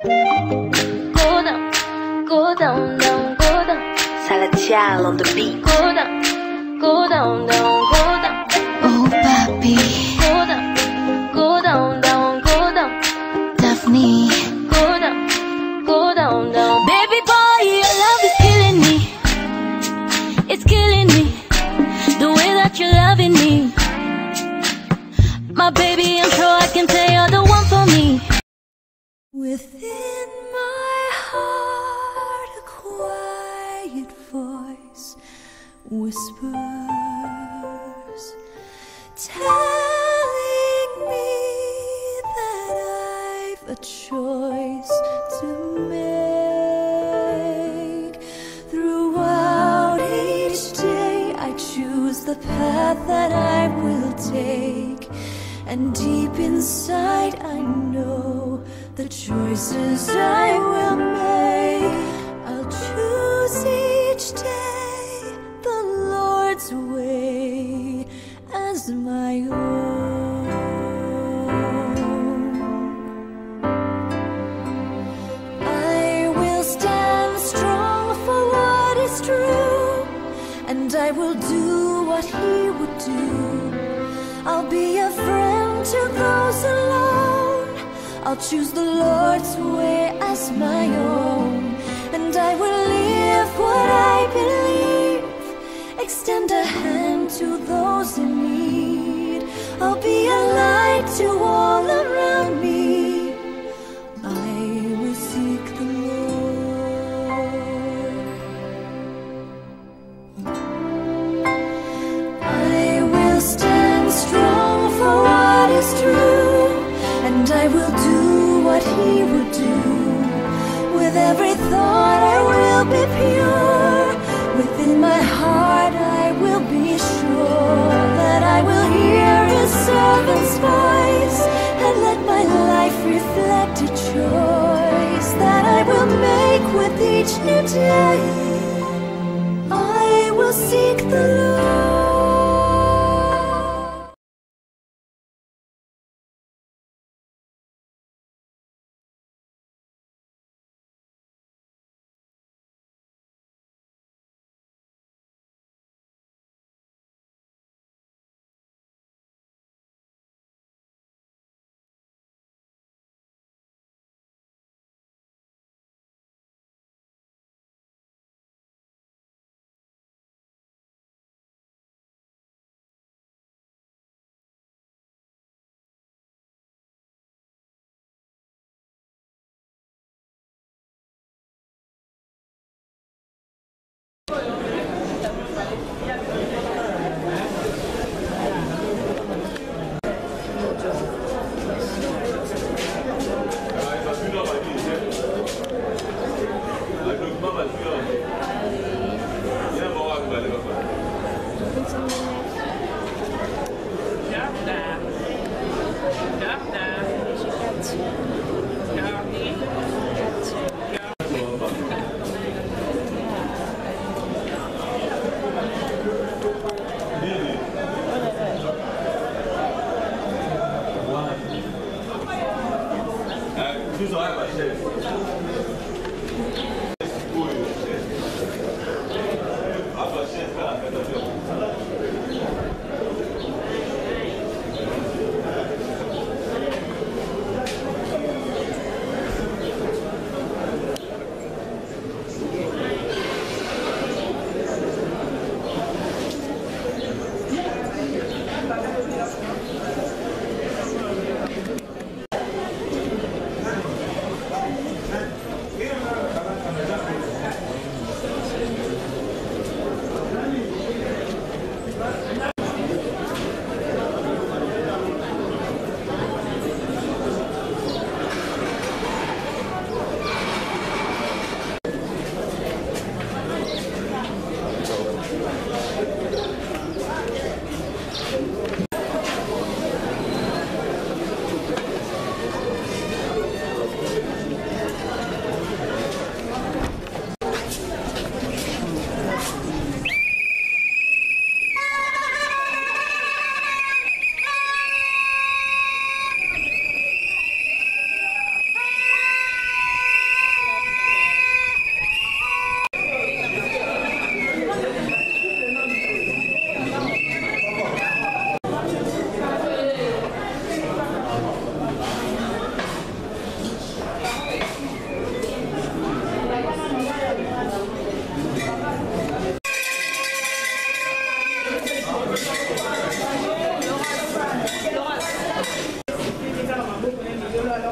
Go down, down, go down. Salatiel on the beat. Go down, go down, down, go down. Oh, papi. Go down, go down, down, go down. Daphne. Go down, go down, down. Baby boy, your love is killing me. It's killing me. The way that you're loving me. My baby, I'm sure I can tell you're the one for me. Within my heart, a quiet voice whispers, telling me that I've a choice to make. Throughout each day, I choose the path that I will take. And deep inside I know the choices I will make. I'll choose each day the Lord's way as my own. I will stand strong for what is true, and I will do what He would do. I'll be a friend to those alone. I'll choose the Lord's way as my own. And I will live what I believe, extend a hand to those in need. I'll be a light to all around me. I will seek the Lord. I will stand strong for what is true, and I will do what He would do. With every thought I will be pure. Within my heart I will be sure that I will hear His servant's voice, and let my life reflect a choice that I will make with each new day. I will seek the Lord.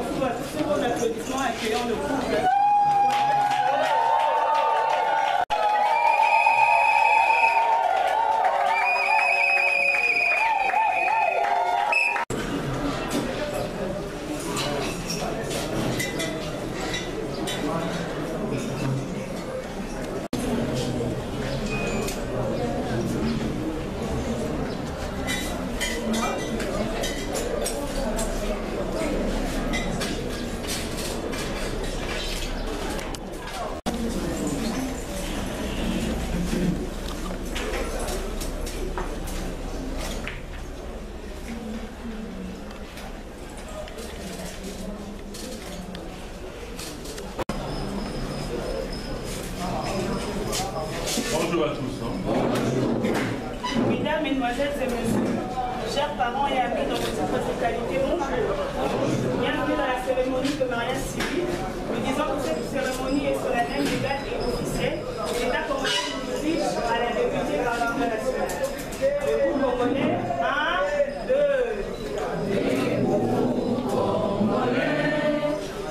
Bonjour à tous ceux qu'on applaudissements accueillant le couple. Bonjour à tous. Mesdames, Mesdemoiselles et Messieurs, chers parents et amis dans votre qualité, bonjour. Bienvenue dans la cérémonie de mariage civil. Nous disons que cette cérémonie est solennelle, légale et officielle. L'État congolais nous oblige à la débuter par l'hymne national. Le groupe congolais, 1, 2. Le groupe congolais,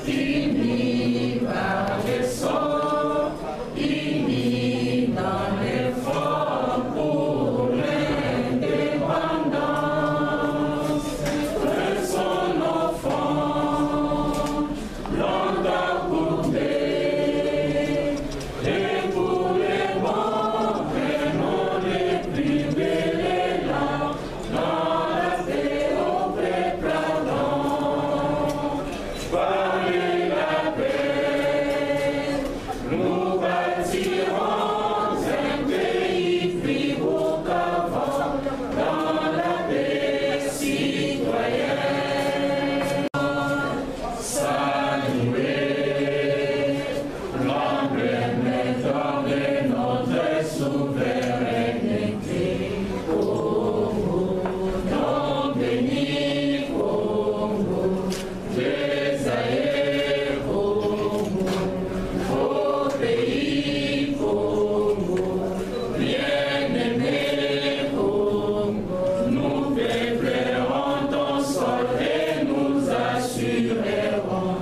unis par le sang, unis dans l'effort pour l'indépendance de son enfant, longtemps courbé, et pour les bons, prenons les plus belles là, dans la paix au peuple ardent, parler la paix, nous bâtirons un pays plus beau qu'avant, dans la paix citoyenne. Saluer l'emblème de notre souveraineté. Congo, nom béni, Congo, des aïeux, Congo, au pays, Congo, bien-aimé, Congo, nous préférons ton sol et nous assurerons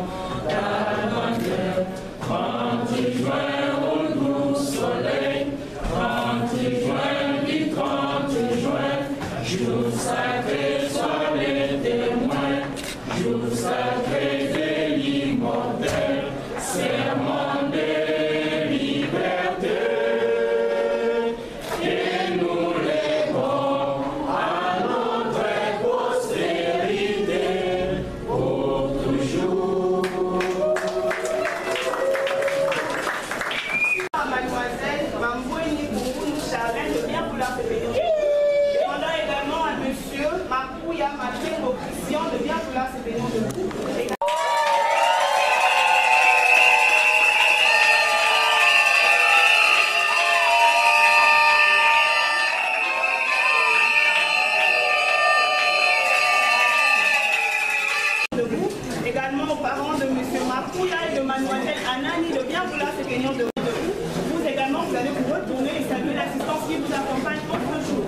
ta grandeur. 30 juin au doux soleil, 30 juin du 30 juin, jour sacré, sois les témoins, jour sacré de l'immortel, serment de liberté, et nous lèverons à notre postérité pour toujours. Mademoiselle Mambouini Koukoun Charlène de bien vouloir se bénir. Demandons également à monsieur Makouya Matengo Christian de bien vouloir se bénir de vous. Également aux parents de monsieur Makouya et de mademoiselle Anani de bien vouloir se bénir de vous. Vous également, vous allez vous retourner et saluer l'assistance qui vous accompagne autre jour.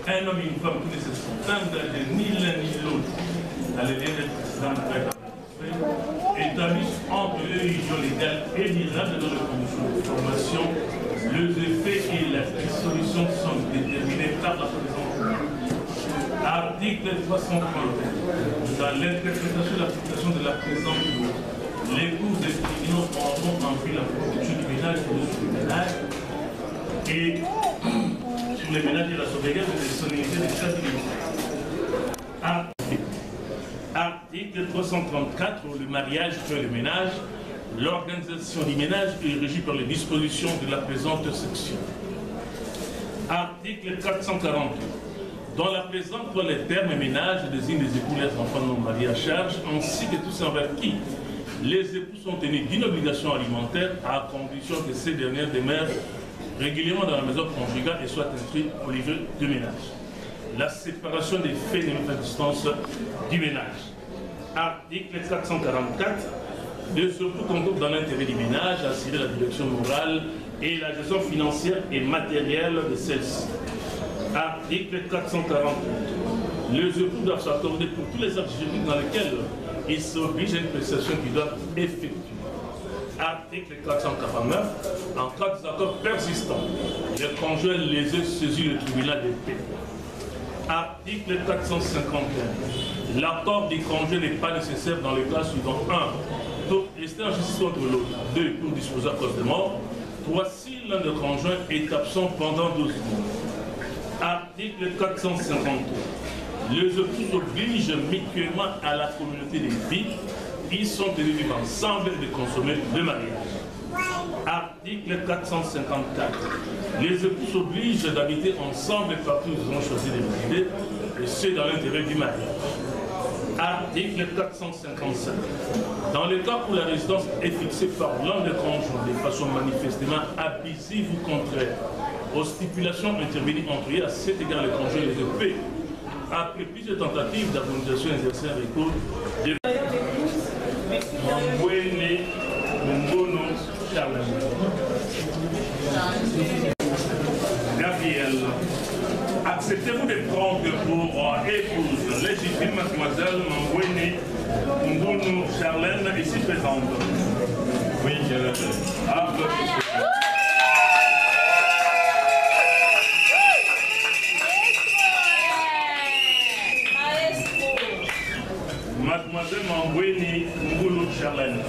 Un homme et une femme qui ne se sont engagés ni l'un ni l'autre dans les liens des précédents établissent entre eux une union légale et durable dans les conditions de formation. Les effets et la dissolution sont déterminés par la présente. Article 330. Dans l'interprétation de l'application de la présente loi, les cours des tribunaux auront rempli la protection du ménage et du ménage et sur les ménages et la sauvegarde des solennalités des cas de Article 334, le mariage fait le ménage. L'organisation du ménage est régie par les dispositions de la présente section. Article 440. Dans la présente loi, les termes ménage désignent les époux, les enfants non mariés à charge, ainsi que tous envers qui les époux sont tenus d'une obligation alimentaire à condition que ces dernières demeurent régulièrement dans la maison conjugale et soient inscrites au livre de ménage. La séparation des faits de mise à distance du ménage. Article 444. de surtout concours dans l'intérêt du ménage, assurer la direction morale et la gestion financière et matérielle de celle-ci. Article 440. Les époux doivent s'accorder pour tous les actes juridiques dans lesquels ils s'obligent à une prestation qu'ils doivent effectuer. Article 449. En cas de désaccord persistant, les conjoints lésés saisissent le tribunal de paix. Article 451. L'accord des conjoints n'est pas nécessaire dans le cas suivant. 1. Pour rester en justice contre l'autre. 2. Pour disposer à cause de mort. 3. Si l'un des conjoints est absent pendant 12 mois. Article 453. Les époux obligent mutuellement à la communauté des filles. Ils sont tenus de vivre ensemble et de consommer le mariage. Article 454. Les époux s'obligent d'habiter ensemble partout où ils ont choisi de vivre, et ce dans l'intérêt du mariage. Article 455. Dans le cas où la résidence est fixée par l'un des conjoints de façon manifestement abusive ou contraire aux stipulations intervenues entre eux, à cet égard le conjoint les épées, après plusieurs tentatives d'harmonisation exercées un recours de Mambwene Mumbono Charles. Gabriel, acceptez-vous de prendre pour épouse légitime mademoiselle Mambwene Mumbono Charlène, ici présente? Oui, je le fais. Mademoiselle Mambwene Mumbono Charlène,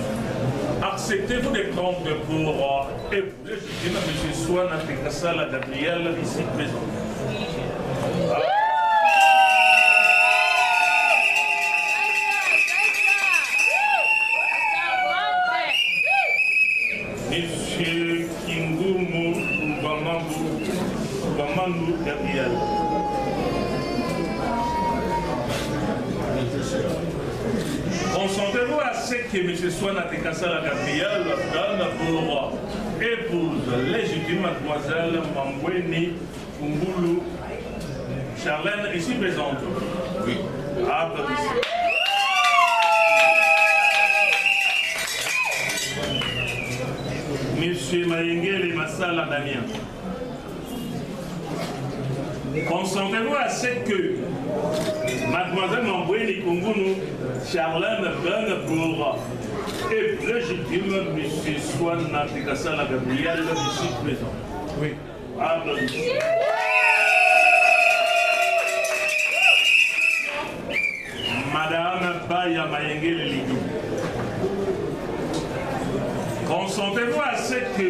acceptez-vous de prendre pour épouse légitime M. Swana Tekasala Gabriel, ici présent? Monsieur Kingumu Mbamandou Gabriel. Consentez-vous à ce que M. Swana Tekasala Gabriel donne pour épouse légitime mademoiselle Mambwene Mumbono Charlène, ici présente? Oui. Applaudissements. Monsieur Mayengele Massala Damien. Consentez-vous à ce que mademoiselle Mambwene Mumbono Charlène donne pour épouse légitime M. Swana Tekasala Gabriel, ici présent? Oui. Applaudissements. Madame Baya Mayengele Lidi. Consentez-vous à ce que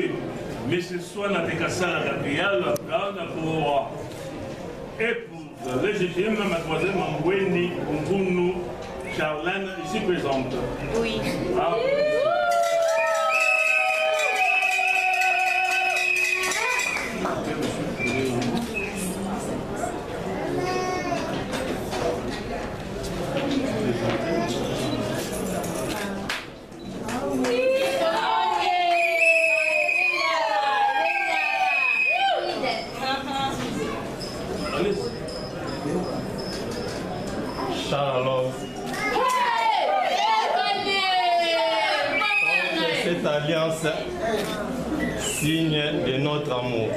M. Swana Tekasala Gabriel donne pour épouse légitime mademoiselle Mambwene Mumbono Charlène, ici présente? Oui. Alors, cette alliance signe de notre amour.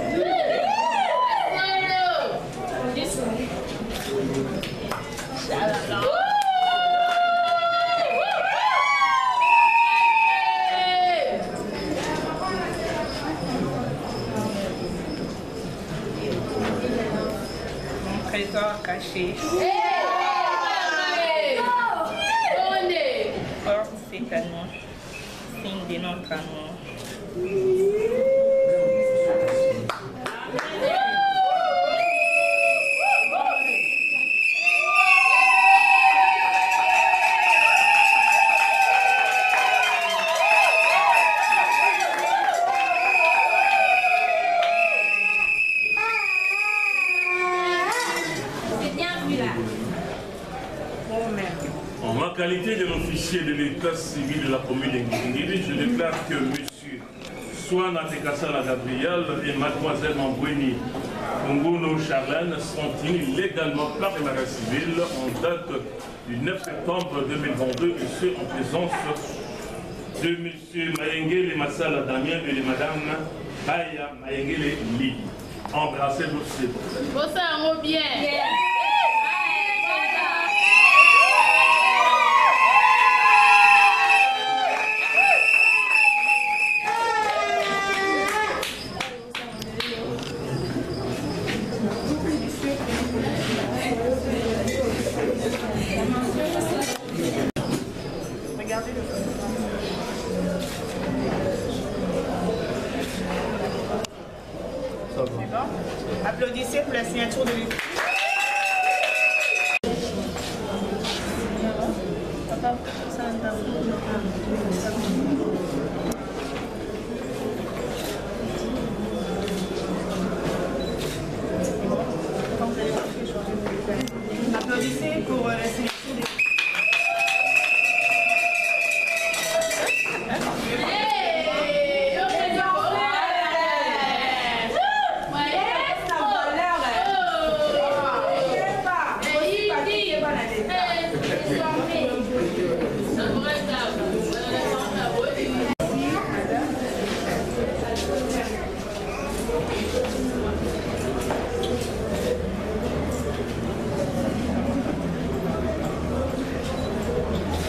Mon trésor caché. Or, c'est à nous, signe de notre amour. En ma qualité de l'officier de l'état civil de la commune de Ngingiri, je déclare que M. Swana Tekasala Gabriel et Mademoiselle Mambwene Mumbono Charlène sont unis légalement par le mariage civil en date du 9 septembre 2022 et ce en présence de M. Mayengele Massala Damien et de Mme Aya Mayengele Li. Embrassez-vous, c'est bon. Vous savez bien. Regardez le C'est bon? Applaudissez pour la signature de l'équipe. Applaudissez pour la signature des...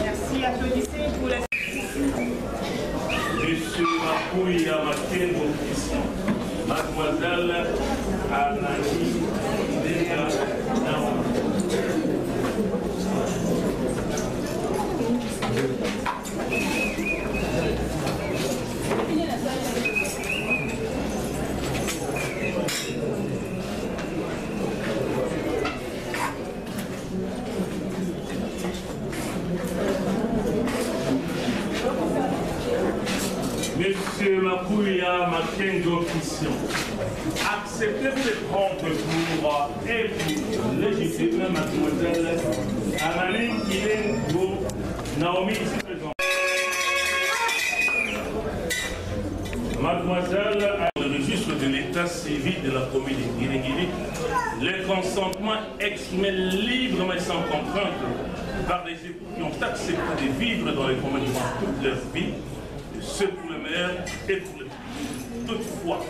Merci, applaudissez pour la... Monsieur Makouya Makengo Christian, Mademoiselle Anani Dega Nawa. Monsieur Makouya Makengo Christian, acceptez-vous de prendre pour épouse légitime Mademoiselle Anani Kilengo Naomi ici présente. Mademoiselle, le registre de l'état civil de la commune de Guinée-Guinée, le consentement exprimé librement et sans contrainte par des époux qui ont accepté de vivre dans les communes toute leur vie, ce pour le maire et pour le public. Toutefois,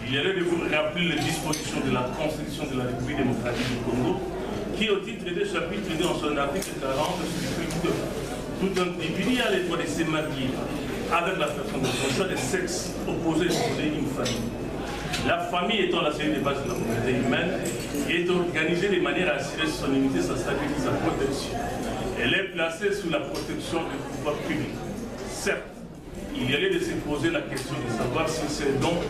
il y a lieu de vous rappeler les dispositions de la Constitution de la République démocratique du Congo, qui au titre des chapitres 2 en son article 40 stipule que tout individu a le droit de se marier avec la personne de son choix de sexe opposé et fonder une famille. La famille étant la cellule de base de la communauté humaine est organisée de manière à assurer son unité, sa stabilité, sa protection. Elle est placée sous la protection du pouvoir public. Certes, il y a lieu de se poser la question de savoir si c'est donc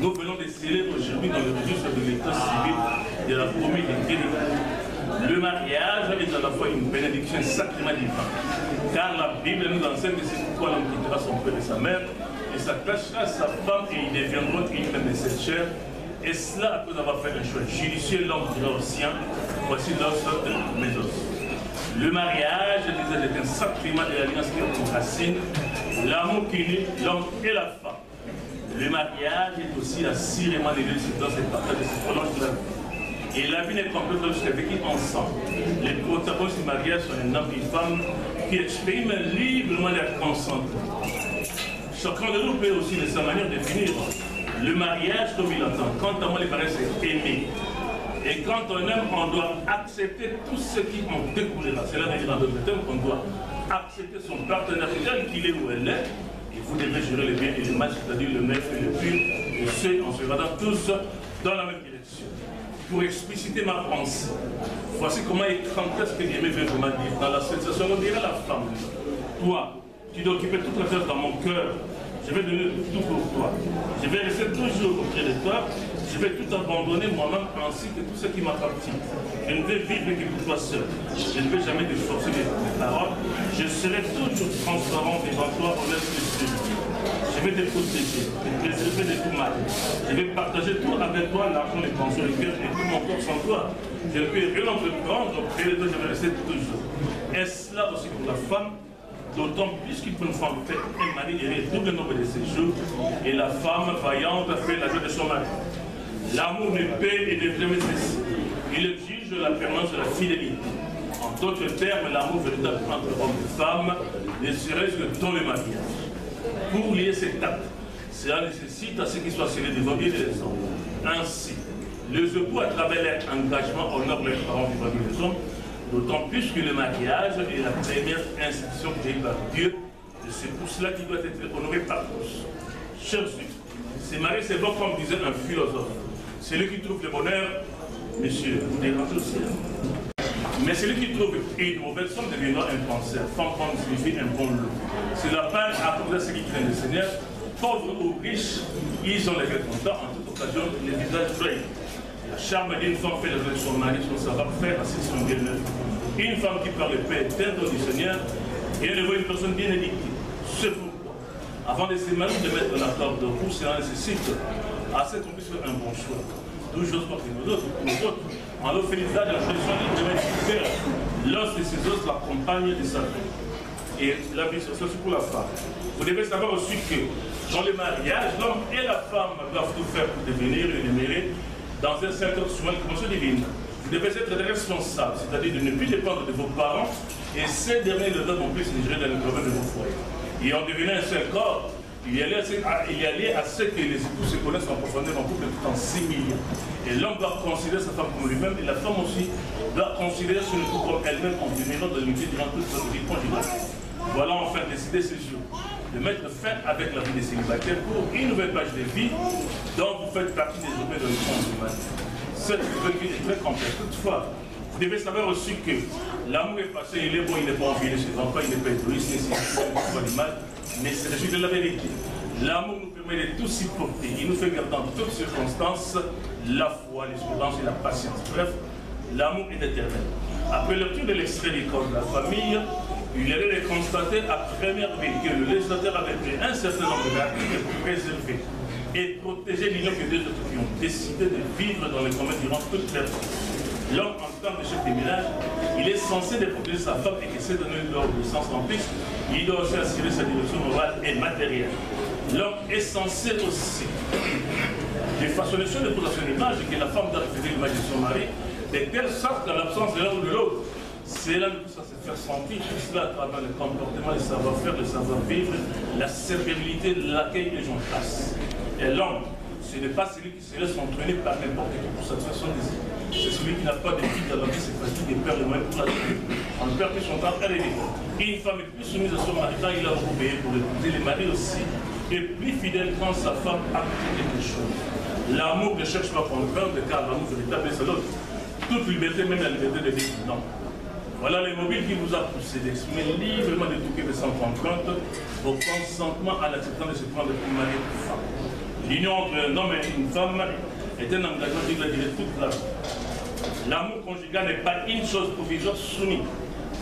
nous venons de sceller aujourd'hui dans le registre de l'état civil de la commune de Guinée. Le mariage est à la fois une bénédiction sacrément divine, car la Bible nous enseigne que c'est pourquoi l'homme quittera son père et sa mère et s'attachera à sa femme et ils deviendront une même de cette chair. Et cela après avoir fait un choix judicieux, l'homme dira au sien, voici l'os de mes os. Le mariage est un sacrement de l'alliance qui a pour racine l'amour qui lie l'homme et la femme. Le mariage est aussi assurément de l'union et partage de ce prolonge de la vie. Et la vie n'est complète lorsqu'ils vécu ensemble. Les protagonistes du mariage sont un homme et une femme qui expriment librement leur consentement. Chacun de nous peut aussi de sa manière définir le mariage comme il entend. Quant à moi, le mariage c'est aimer. Et quand on aime, on doit accepter tout ce qui en découlera. Cela veut dire dans d'autres termes qu'on doit accepter son partenaire tel qu'il est où elle est. Et vous devez gérer le bien et le mal, c'est-à-dire le neuf et le pur. Et ce, en se regardant tous dans la même direction. Pour expliciter ma pensée, voici comment est-ce que Dieu veut vraiment dire. Dans la sensation, on dirait la femme. Toi, tu dois occuper toute la place dans mon cœur. Je vais donner tout pour toi. Je vais rester toujours auprès de toi. Je vais tout abandonner moi-même ainsi que tout ce qui m'appartient. Je ne vais vivre que pour toi seul. Je ne vais jamais te forcer des paroles. Je serai toujours transparent devant toi, honnête et sûr. Je vais te protéger, te préserver de tout mal. Je vais partager tout avec toi, l'argent, les pensions, les cœurs et tout mon corps sans toi. Je ne peux rien entreprendre auprès de toi, je vais rester toujours. Est-ce là aussi pour la femme? D'autant plus qu'il peut une femme faire un mari et double nombre de ses jours, et la femme vaillante fait la joie de son mari. L'amour ne paie et ne jamais cesse. Il exige la permanence de la fidélité. En d'autres termes, l'amour véritable entre homme et femme, ne serait-ce que dans le mariage. Pour lier cet acte, cela nécessite à ce qu'il soit scellé devant Dieu et les hommes. Ainsi, les époux, à travers leur engagement, honorent leurs parents devant Dieu et les hommes, d'autant plus que le mariage est la première institution créée par Dieu, et c'est pour cela qu'il doit être honoré par tous. Chers yeux, se marier, c'est bon, comme disait un philosophe. Celui qui trouve le bonheur, monsieur, vous dérangez au ciel. Mais celui qui trouve une mauvaise femme deviendra un cancer. Femme signifie un bon lot. C'est la part à cause de ceux qui craignent le Seigneur. Pauvres ou riches, ils ont les cœurs contents, en toute occasion, les visages joyeux. La charme d'une femme fait de son mari, son savoir-faire, ainsi son bien-être. Une femme qui parle paix tendre du Seigneur, et elle voit une personne bien éduquée. C'est pourquoi, avant de se marier, de mettre la table de roue, cela nécessite à ce qu'on puisse faire un bon choix. Toujours pas que nous autres, en leur félicitant de la tradition de faire l'os de ses os l'accompagne de sa vie. Et la vie sociale, c'est pour la femme. Vous devez savoir aussi que dans le mariage, l'homme et la femme doivent tout faire pour devenir et demeurer dans un cercle souvent de conditions divines. Vous devez être des responsables, c'est-à-dire de ne plus dépendre de vos parents, et ces derniers ne doivent non plus se gérer dans le domaine de vos foyers. Et en devenant un seul corps, il y a lié à ce que les époux se connaissent en profondeur en couple tout en s'humiliant. Et l'homme doit considérer sa femme comme lui-même, et la femme aussi doit considérer son époux comme elle-même en demeurant dans l'unité durant toute sa vie conjugale. Voilà enfin décidé ce jour de mettre fin avec la vie des célibataires pour une nouvelle page de vie dont vous faites partie désormais dans le monde humain. Cette nouvelle vie est très complexe. Toutefois, vous devez savoir aussi que l'amour est passé, il est bon, il n'est pas envie de ses enfants, il n'est pas égoïste, il n'est pas du mal, mais c'est la suite de la vérité. L'amour nous permet de tout supporter, il nous fait garder en toutes circonstances la foi, l'espérance et la patience. Bref, l'amour est éternel. Après le retour de l'extrait du corps de la famille, il allait constater à première vue que le législateur avait pris un certain nombre d'articles pour préserver et protéger l'union que deux autres qui ont décidé de vivre dans les communs durant toute leur vie. L'homme, en tant que chef de ménage, il est censé de protéger sa femme et que c'est donné leur licence en plus. Il doit aussi assurer sa direction morale et matérielle. L'homme est censé aussi de façonner sur l'épouse à son image et que la femme doit refléter l'image de son mari, de telle sorte qu'en l'absence de l'un ou de l'autre, c'est là que ça se fait sentir, tout cela à travers le comportement, le savoir-faire, le savoir-vivre, la servibilité, l'accueil des gens passent. Et l'homme, ce n'est pas celui qui se laisse entraîner par n'importe qui pour satisfaire son désir. C'est celui qui n'a pas de vie dans la vie, c'est facile de perdre le moyen pour la vie. On perd plus son temps à l'église. Une femme est plus soumise à son mari quand il a beaucoup payé pour l'épouser. Le mari aussi est plus fidèle quand sa femme a quelque chose. L'amour ne cherche pas à comprendre, car l'amour véritable c'est l'autre. Toute liberté, même la liberté de dire non. Voilà les mobiles qui vous a poussé d'exprimer librement de tout que sans contrainte au consentement à l'acceptance de se prendre pour mari et pour femme. L'union entre un homme et une femme est un engagement qui doit durer toute la vie. L'amour conjugal n'est pas une chose provisoire soumise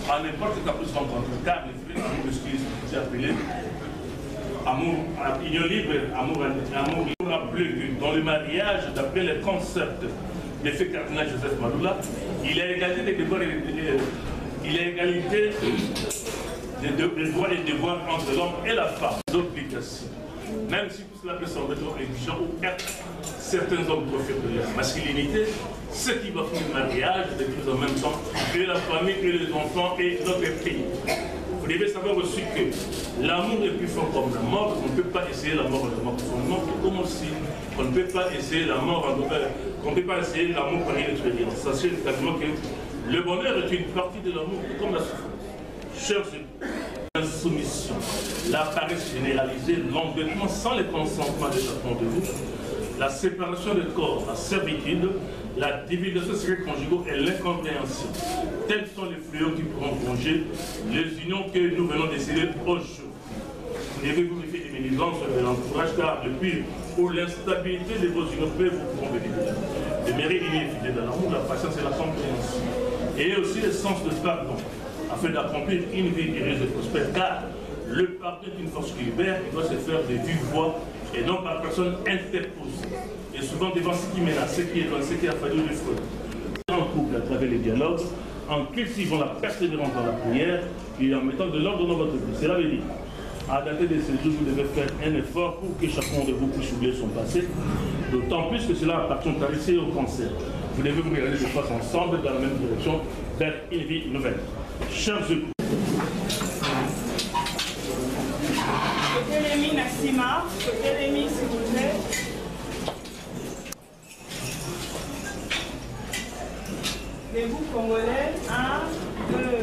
à n'importe quel caprice rencontre, car les fruits de ce qui est appelé amour, union libre, amour libre. On a plus que dans le mariage, d'après le concept de fait cardinal Joseph Maloula, il y a égalité des devoirs des droits et devoirs entre l'homme et la femme. D'obligation. Même si tout cela peut sembler trop exigeant ou être certains hommes profitent de la masculinité, ce qui va faire le mariage de tous en même temps, et la famille, et les enfants, et notre pays. Vous devez savoir aussi que l'amour est plus fort comme la mort. On ne peut pas essayer la mort de mort profondément, comme aussi on ne peut pas essayer la mort en douleur. On ne peut pas essayer l'amour par une expérience. Sachez également que le bonheur est une partie de l'amour, comme la souffrance. Chers insoumission, la paresse généralisée, l'endettement sans le consentement de chacun de vous, la séparation des corps, la servitude, la divulgation des secrets conjugaux et l'incompréhension. Tels sont les fléaux qui pourront plonger les unions que nous venons d'essayer aujourd'hui. Vous devez vous méfier des ménisances de l'entourage, car le pire ou l'instabilité de vos unions peut vous convenir. Demeurer inévitable dans l'amour, la patience et la compréhension. Et aussi le sens de pardon, afin d'accomplir une vie heureuse et prospère, car le pardon est une force qui libère, il doit se faire de vive voix et non par personne interposée. Et souvent devant ce qui menace, ce qui est dans ce qui a fallu le feu. En couple, à travers les dialogues, en cultivant la persévérance dans la prière et en mettant de l'ordre dans votre vie. Cela veut dire, à dater de ces jours, vous devez faire un effort pour que chacun de vous puisse oublier son passé, d'autant plus que cela appartient au caressé et au cancer. Vous devez vous regarder de face ensemble dans la même direction vers une vie nouvelle. Chers époux, Jérémy Nassima. Jérémy, s'il vous plaît. Les bouts congolais. 1, 2.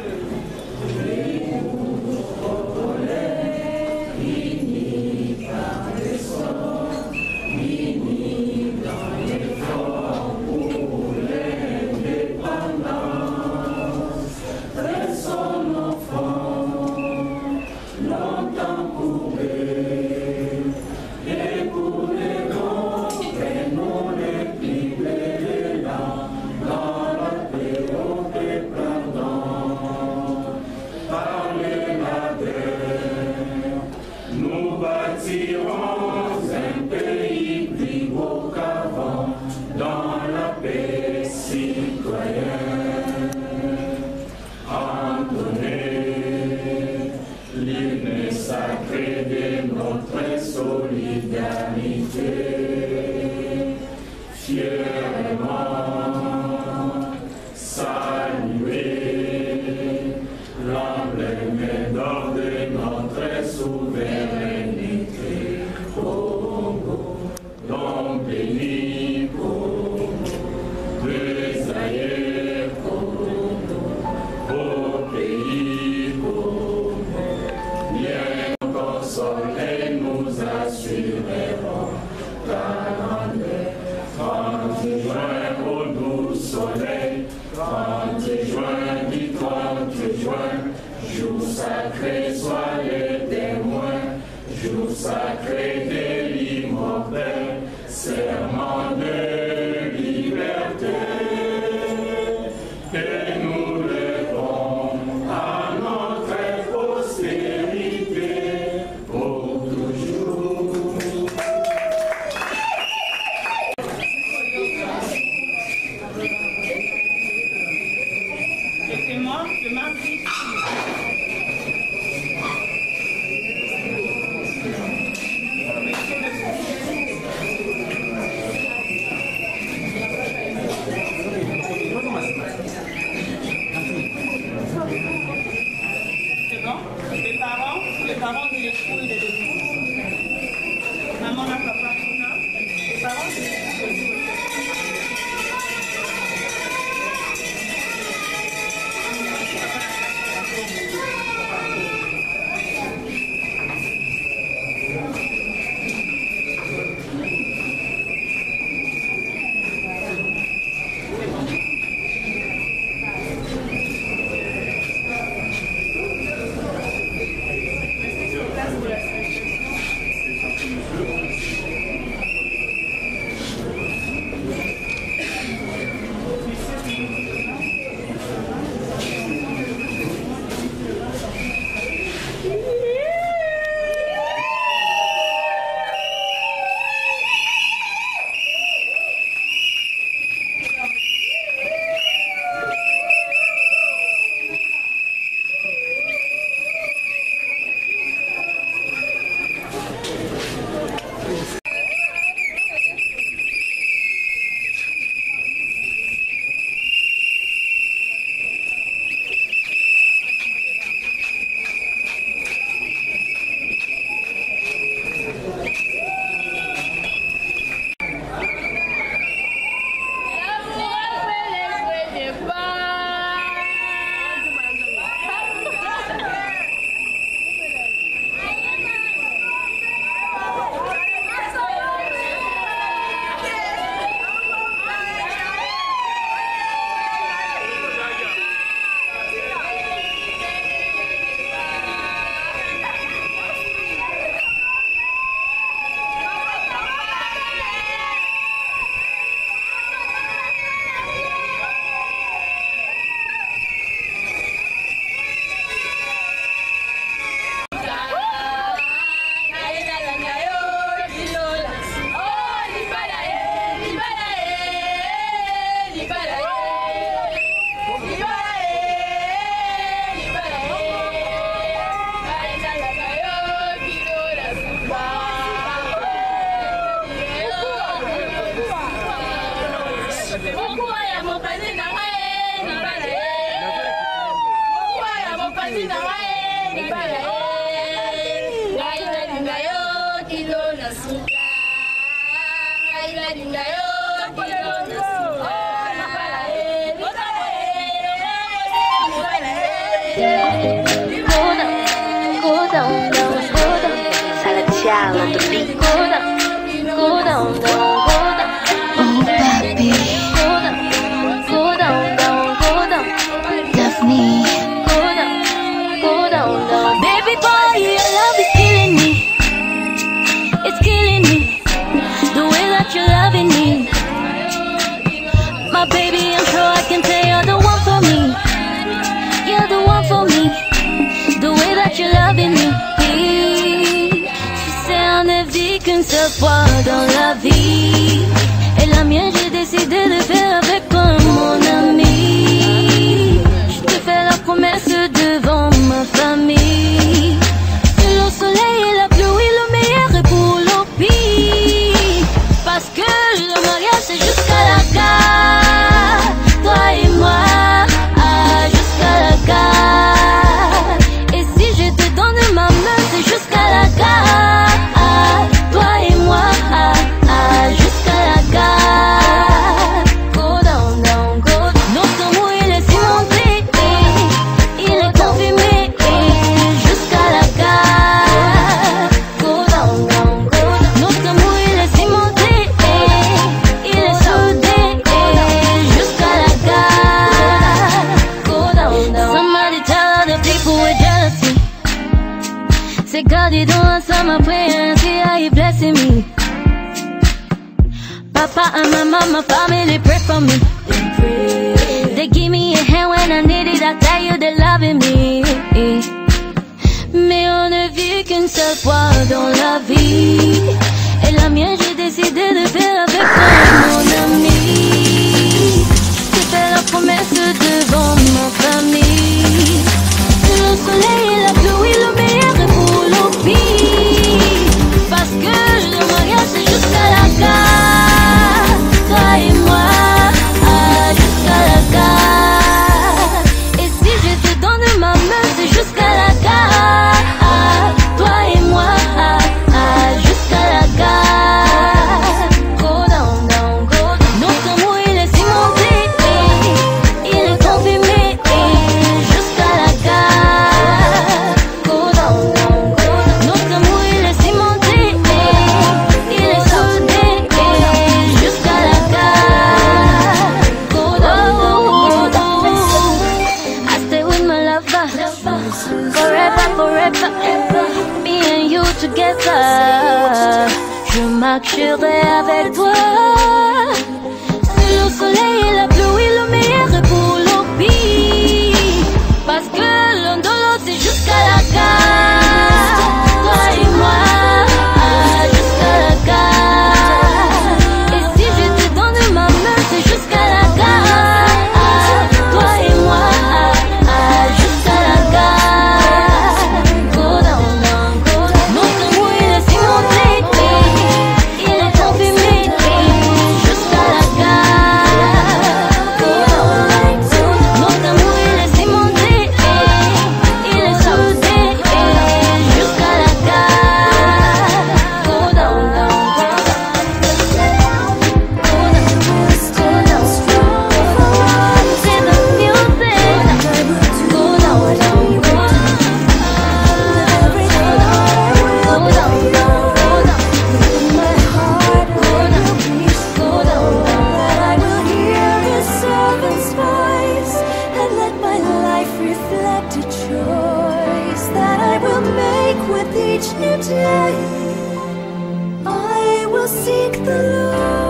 Ilona suka ila dingayo Ilona suka Go down, Salatiel on the beat. Go down, go down, go down. Oh, papi. Go down, go down. Daphne. Go down. Baby boy, your love is killing me. It's killing me. The way that you're loving me. My baby, I'm sure I can tell you're the one for me. You're the one for me. The way that you're loving me. Tu sais, on ne vit qu'une seule fois dans la vie. Et la mienne, j'ai décidé de faire avec toi, mon ami. Je te fais la promesse devant ma famille. Le soleil et la pluie, le meilleur est pour le pire. Parce que le mariage, c'est jusqu'à la gare. Toi et moi, jusqu'à la gare. Et si je te donne ma main, c'est jusqu'à la gare. Toi et moi, jusqu'à la gare. Go down, go down. Notre amour, il est cimenté, il est confirmé, jusqu'à la gare. Go down, go down. Notre amour, il est cimenté, il est soudé, jusqu'à la gare. Go down. Somebody tell other people with jealousy. Say God, you don't answer my prayer and see how you blessing me. Papa and my mama, family pray for me. They give me a hand when I need it. I tell you they're loving me. Mais on ne vit qu'une seule fois dans la vie. Et la mienne, j'ai décidé de faire avec toi, mon ami. Je te fais la promesse devant ma famille. Le soleil et la pluie, le meilleur est pour le pire. Parce que le mariage, c'est jusqu'à la gare. Toi et moi, jusqu'à la gare. Et si je te donne ma main, c'est jusqu'à la gare. Toi et moi, jusqu'à la gare. Go down, go down. Notre amour, il est cimenté, il est confirmé, jusqu'à la gare. Go down, go down. Notre amour, il est cimenté, il est soudé, jusqu'à la gare. Go down, go down. I stay with my lover, forever, forever, me and you together. Je marcherai avec toi. C'est le soleil et la pluie, le meilleur est pour le pire. Parce que l'un de l'autre, c'est jusqu'à la gare. Toi et moi, jusqu'à la gare. Et si je te donne ma main, c'est jusqu'à la gare. Toi et moi, jusqu'à la gare. Go down, go down. Notre amour, il est cimenté, il est confirmé, jusqu'à la gare. Go down, go down. Notre amour, il est cimenté, il est soudé, jusqu'à la gare. Go down, go down. C'est the music. Go down, go down. I will hear his servant's voice and let my life reflect a choice that I will make with each new day. I will seek the Lord.